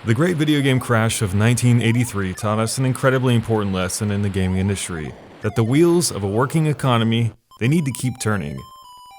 The great video game crash of 1983 taught us an incredibly important lesson in the gaming industry, that the wheels of a working economy, they need to keep turning.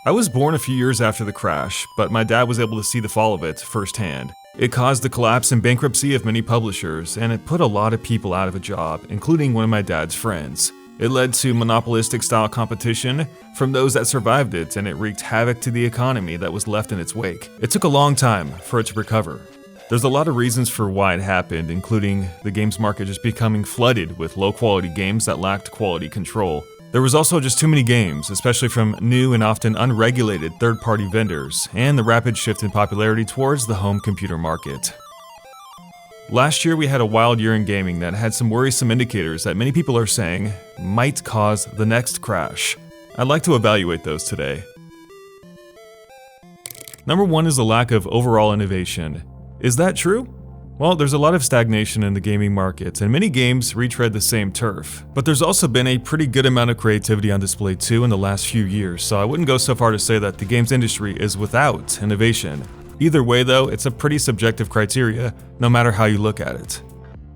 I was born a few years after the crash, but my dad was able to see the fall of it firsthand. It caused the collapse and bankruptcy of many publishers, and it put a lot of people out of a job, including one of my dad's friends. It led to monopolistic style competition from those that survived it, and it wreaked havoc to the economy that was left in its wake. It took a long time for it to recover. There's a lot of reasons for why it happened, including the games market just becoming flooded with low-quality games that lacked quality control. There was also just too many games, especially from new and often unregulated third-party vendors, and the rapid shift in popularity towards the home computer market. Last year we had a wild year in gaming that had some worrisome indicators that many people are saying might cause the next crash. I'd like to evaluate those today. Number 1 is the lack of overall innovation. Is that true? Well, there's a lot of stagnation in the gaming market, and many games retread the same turf. But there's also been a pretty good amount of creativity on display too in the last few years, so I wouldn't go so far to say that the games industry is without innovation. Either way though, it's a pretty subjective criteria, no matter how you look at it.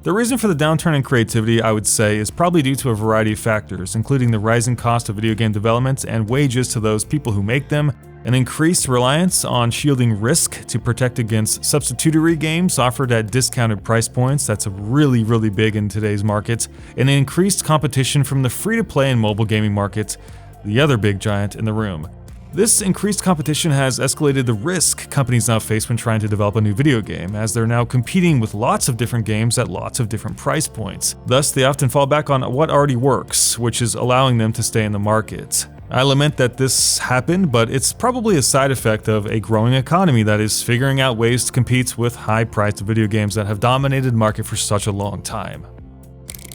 The reason for the downturn in creativity, I would say, is probably due to a variety of factors, including the rising cost of video game development and wages to those people who make them, an increased reliance on shielding risk to protect against substitutory games offered at discounted price points, that's really big in today's market, and an increased competition from the free-to-play and mobile gaming market, the other big giant in the room. This increased competition has escalated the risk companies now face when trying to develop a new video game, as they're now competing with lots of different games at lots of different price points. Thus, they often fall back on what already works, which is allowing them to stay in the market. I lament that this happened, but it's probably a side effect of a growing economy that is figuring out ways to compete with high-priced video games that have dominated the market for such a long time.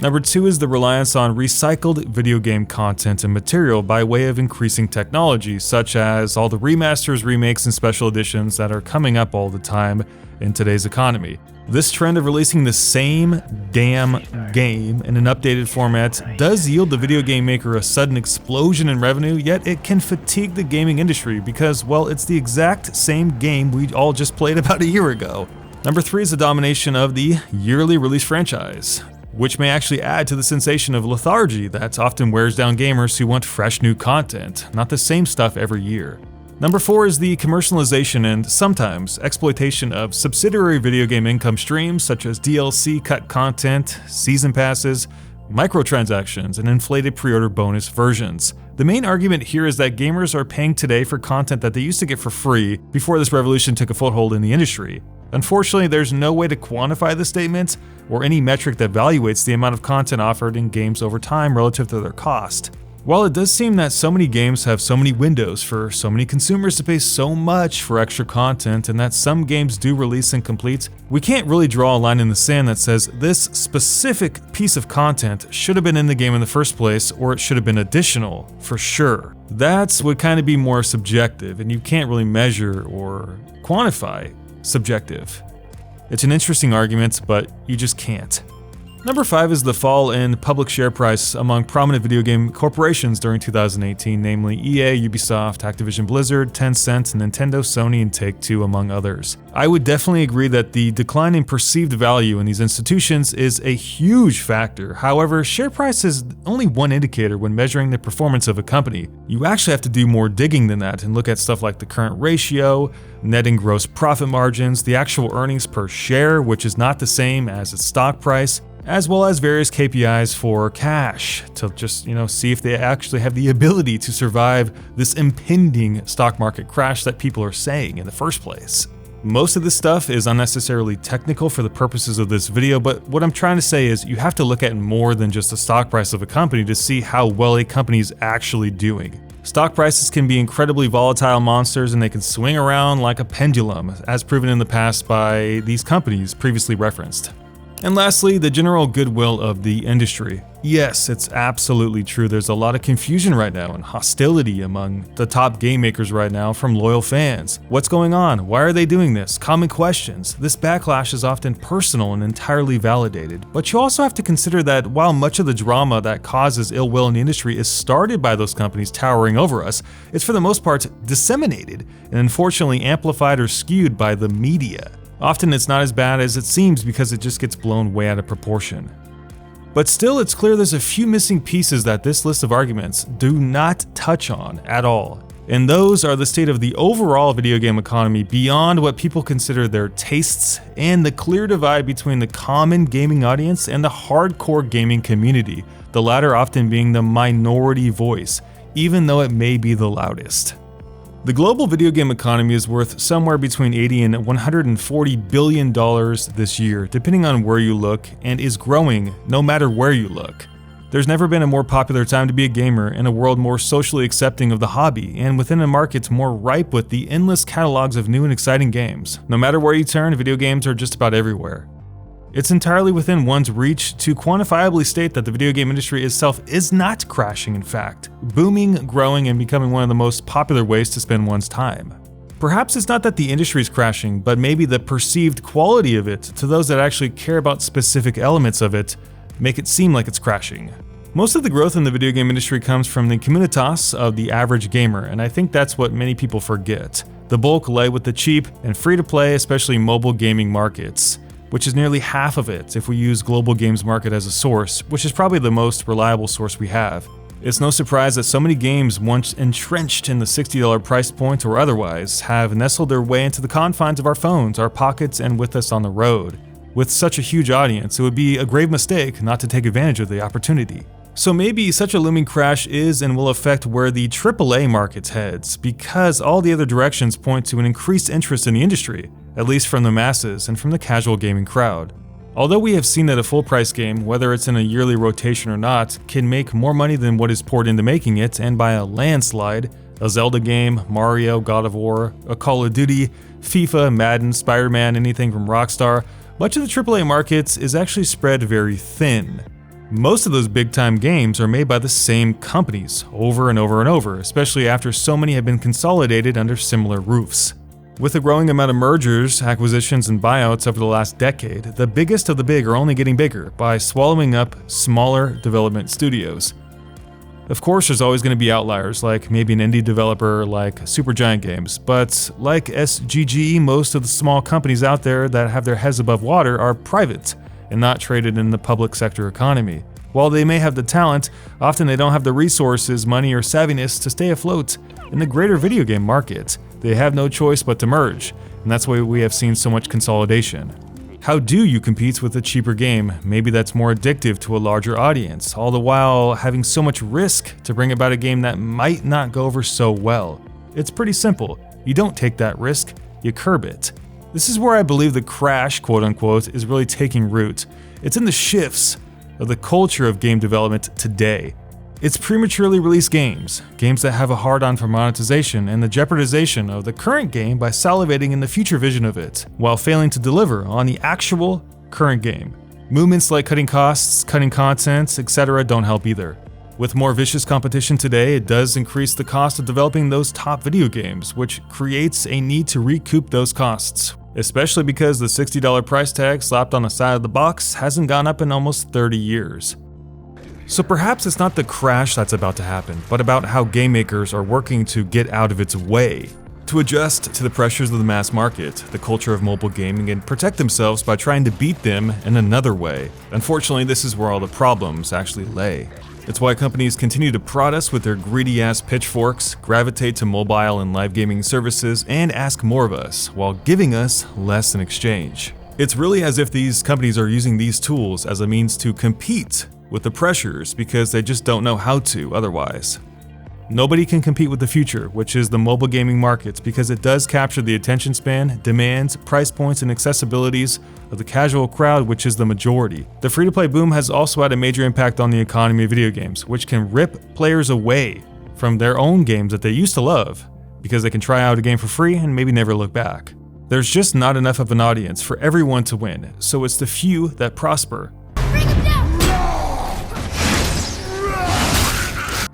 Number 2 is the reliance on recycled video game content and material by way of increasing technology, such as all the remasters, remakes, and special editions that are coming up all the time in today's economy. This trend of releasing the same damn game in an updated format does yield the video game maker a sudden explosion in revenue, yet it can fatigue the gaming industry because, well, it's the exact same game we all just played about a year ago. Number 3 is the domination of the yearly release franchise, which may actually add to the sensation of lethargy that often wears down gamers who want fresh new content, not the same stuff every year. Number 4 is the commercialization and sometimes exploitation of subsidiary video game income streams such as DLC, cut content, season passes, microtransactions, and inflated pre-order bonus versions. The main argument here is that gamers are paying today for content that they used to get for free before this revolution took a foothold in the industry. Unfortunately, there's no way to quantify this statement or any metric that evaluates the amount of content offered in games over time relative to their cost. While it does seem that so many games have so many windows for so many consumers to pay so much for extra content, and that some games do release incomplete, we can't really draw a line in the sand that says this specific piece of content should have been in the game in the first place, or it should have been additional, for sure. That would kind of be more subjective, and you can't really measure or quantify subjective. It's an interesting argument, but you just can't. Number 5 is the fall in public share price among prominent video game corporations during 2018, namely EA, Ubisoft, Activision Blizzard, Tencent, Nintendo, Sony, and Take-Two, among others. I would definitely agree that the decline in perceived value in these institutions is a huge factor. However, share price is only one indicator when measuring the performance of a company. You actually have to do more digging than that and look at stuff like the current ratio, net and gross profit margins, the actual earnings per share, which is not the same as its stock price, as well as various KPIs for cash to just, see if they actually have the ability to survive this impending stock market crash that people are saying in the first place. Most of this stuff is unnecessarily technical for the purposes of this video, but what I'm trying to say is you have to look at more than just the stock price of a company to see how well a company is actually doing. Stock prices can be incredibly volatile monsters, and they can swing around like a pendulum, as proven in the past by these companies previously referenced. And lastly, the general goodwill of the industry. Yes, it's absolutely true. There's a lot of confusion right now and hostility among the top game makers right now from loyal fans. What's going on? Why are they doing this? Common questions. This backlash is often personal and entirely validated. But you also have to consider that while much of the drama that causes ill will in the industry is started by those companies towering over us, it's for the most part disseminated and unfortunately amplified or skewed by the media. Often it's not as bad as it seems because it just gets blown way out of proportion. But still, it's clear there's a few missing pieces that this list of arguments do not touch on at all. And those are the state of the overall video game economy beyond what people consider their tastes, and the clear divide between the common gaming audience and the hardcore gaming community, the latter often being the minority voice, even though it may be the loudest. The global video game economy is worth somewhere between $80 and $140 billion this year, depending on where you look, and is growing no matter where you look. There's never been a more popular time to be a gamer, in a world more socially accepting of the hobby, and within a market more ripe with the endless catalogs of new and exciting games. No matter where you turn, video games are just about everywhere. It's entirely within one's reach to quantifiably state that the video game industry itself is not crashing, in fact, booming, growing, and becoming one of the most popular ways to spend one's time. Perhaps it's not that the industry is crashing, but maybe the perceived quality of it to those that actually care about specific elements of it make it seem like it's crashing. Most of the growth in the video game industry comes from the communitas of the average gamer, and I think that's what many people forget. The bulk lay with the cheap and free-to-play, especially mobile gaming markets, which is nearly half of it if we use Global Games Market as a source, which is probably the most reliable source we have. It's no surprise that so many games once entrenched in the $60 price point or otherwise have nestled their way into the confines of our phones, our pockets, and with us on the road. With such a huge audience, it would be a grave mistake not to take advantage of the opportunity. So maybe such a looming crash is and will affect where the AAA market heads, because all the other directions point to an increased interest in the industry, at least from the masses and from the casual gaming crowd. Although we have seen that a full-price game, whether it's in a yearly rotation or not, can make more money than what is poured into making it, and by a landslide, a Zelda game, Mario, God of War, a Call of Duty, FIFA, Madden, Spider-Man, anything from Rockstar, much of the AAA markets is actually spread very thin. Most of those big-time games are made by the same companies over and over and over, especially after so many have been consolidated under similar roofs. With a growing amount of mergers, acquisitions, and buyouts over the last decade, the biggest of the big are only getting bigger by swallowing up smaller development studios. Of course, there's always going to be outliers, like maybe an indie developer like Supergiant Games, but like SGG, most of the small companies out there that have their heads above water are private and not traded in the public sector economy. While they may have the talent, often they don't have the resources, money, or savviness to stay afloat in the greater video game market. They have no choice but to merge, and that's why we have seen so much consolidation. How do you compete with a cheaper game? Maybe that's more addictive to a larger audience, all the while having so much risk to bring about a game that might not go over so well. It's pretty simple. You don't take that risk, you curb it. This is where I believe the crash, quote unquote, is really taking root. It's in the shifts of the culture of game development today. It's prematurely released games that have a hard-on for monetization, and the jeopardization of the current game by salivating in the future vision of it, while failing to deliver on the actual current game. Movements like cutting costs, cutting content, etc. don't help either. With more vicious competition today, it does increase the cost of developing those top video games, which creates a need to recoup those costs, especially because the $60 price tag slapped on the side of the box hasn't gone up in almost 30 years. So perhaps it's not the crash that's about to happen, but about how game makers are working to get out of its way, to adjust to the pressures of the mass market, the culture of mobile gaming, and protect themselves by trying to beat them in another way. Unfortunately, this is where all the problems actually lay. It's why companies continue to prod us with their greedy-ass pitchforks, gravitate to mobile and live gaming services, and ask more of us, while giving us less in exchange. It's really as if these companies are using these tools as a means to compete with the pressures because they just don't know how to otherwise. Nobody can compete with the future, which is the mobile gaming market, because it does capture the attention span, demands, price points, and accessibilities of the casual crowd, which is the majority. The free-to-play boom has also had a major impact on the economy of video games, which can rip players away from their own games that they used to love, because they can try out a game for free and maybe never look back. There's just not enough of an audience for everyone to win, so it's the few that prosper.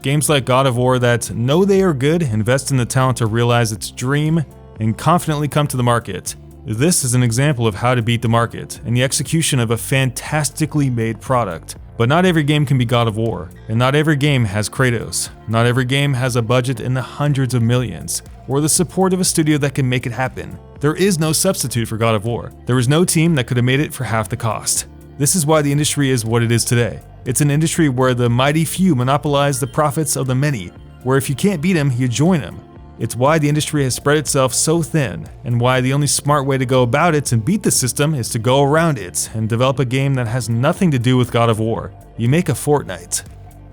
Games like God of War that know they are good, invest in the talent to realize its dream, and confidently come to the market. This is an example of how to beat the market and the execution of a fantastically made product. But not every game can be God of War, and not every game has Kratos. Not every game has a budget in the hundreds of millions, or the support of a studio that can make it happen. There is no substitute for God of War. There was no team that could have made it for half the cost. This is why the industry is what it is today. It's an industry where the mighty few monopolize the profits of the many, where if you can't beat them, you join them. It's why the industry has spread itself so thin, and why the only smart way to go about it and beat the system is to go around it and develop a game that has nothing to do with God of War. You make a Fortnite.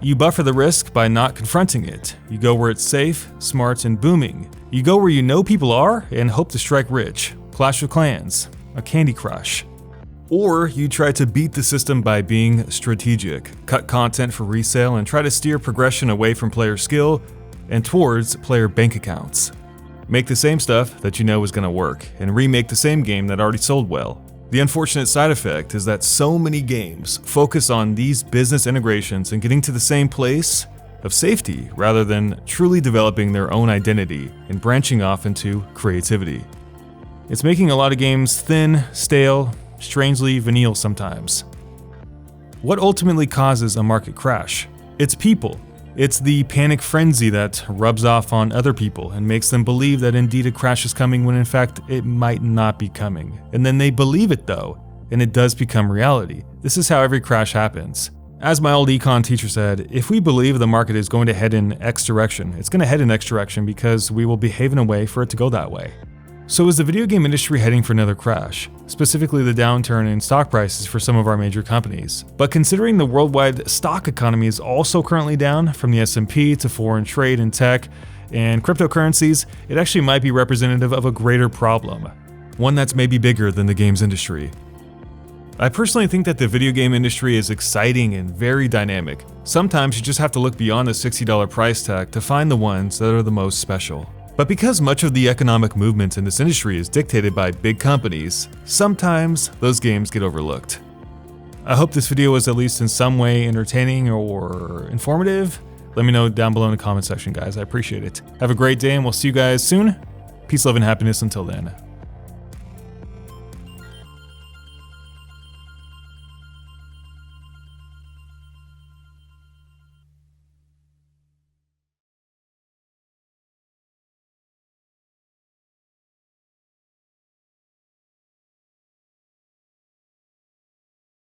You buffer the risk by not confronting it. You go where it's safe, smart, and booming. You go where you know people are and hope to strike rich. Clash of Clans, a Candy Crush. Or you try to beat the system by being strategic, cut content for resale, and try to steer progression away from player skill and towards player bank accounts. Make the same stuff that you know is going to work, and remake the same game that already sold well. The unfortunate side effect is that so many games focus on these business integrations and getting to the same place of safety rather than truly developing their own identity and branching off into creativity. It's making a lot of games thin, stale, strangely vanilla sometimes. What ultimately causes a market crash? It's people. It's the panic frenzy that rubs off on other people and makes them believe that indeed a crash is coming when in fact it might not be coming. And then they believe it though, and it does become reality. This is how every crash happens. As my old econ teacher said, if we believe the market is going to head in X direction, it's going to head in X direction because we will behave in a way for it to go that way. So is the video game industry heading for another crash? Specifically the downturn in stock prices for some of our major companies. But considering the worldwide stock economy is also currently down, from the S&P to foreign trade and tech and cryptocurrencies, it actually might be representative of a greater problem. One that's maybe bigger than the games industry. I personally think that the video game industry is exciting and very dynamic. Sometimes you just have to look beyond the $60 price tag to find the ones that are the most special. But because much of the economic movement in this industry is dictated by big companies, sometimes those games get overlooked. I hope this video was at least in some way entertaining or informative. Let me know down below in the comment section, guys. I appreciate it. Have a great day, and we'll see you guys soon. Peace, love, and happiness until then.